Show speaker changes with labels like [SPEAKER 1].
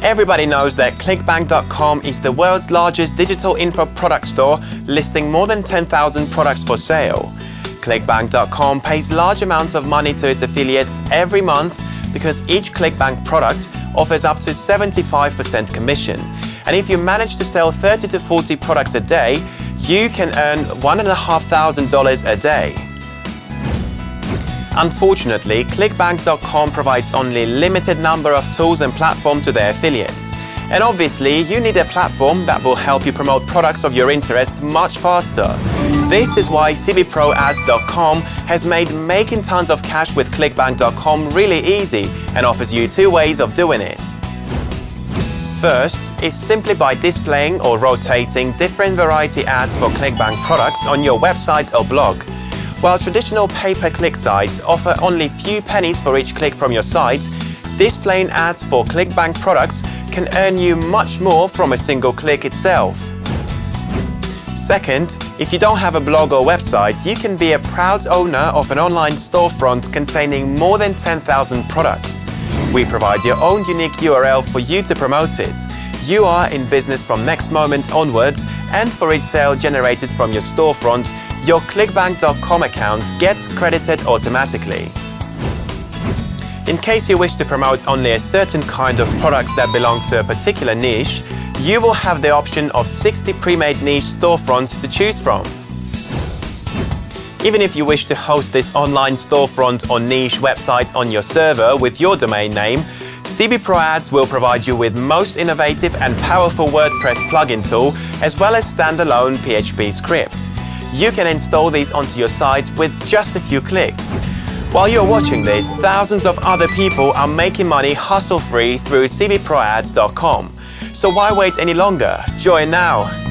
[SPEAKER 1] Everybody knows that ClickBank.com is the world's largest digital info product store, listing more than 10,000 products for sale. ClickBank.com pays large amounts of money to its affiliates every month because each ClickBank product offers up to 75% commission. And if you manage to sell 30 to 40 products a day, you can earn $1,500 a day. Unfortunately, ClickBank.com provides only a limited number of tools and platforms to their affiliates. And obviously, you need a platform that will help you promote products of your interest much faster. This is why cbproads.com has made making tons of cash with ClickBank.com really easy and offers you two ways of doing it. First is simply by displaying or rotating different variety ads for ClickBank products on your website or blog. While traditional pay-per-click sites offer only few pennies for each click from your site, displaying ads for ClickBank products can earn you much more from a single click itself. Second, if you don't have a blog or website, you can be a proud owner of an online storefront containing more than 10,000 products. We provide your own unique URL for you to promote it. You are in business from next moment onwards, and for each sale generated from your storefront, your ClickBank.com account gets credited automatically. In case you wish to promote only a certain kind of products that belong to a particular niche, you will have the option of 60 pre-made niche storefronts to choose from. Even if you wish to host this online storefront or niche website on your server with your domain name, CB Pro Ads will provide you with most innovative and powerful WordPress plugin tool, as well as standalone PHP script. You can install these onto your site with just a few clicks. While you're watching this, thousands of other people are making money hassle-free through cbproads.com. So why wait any longer? Join now!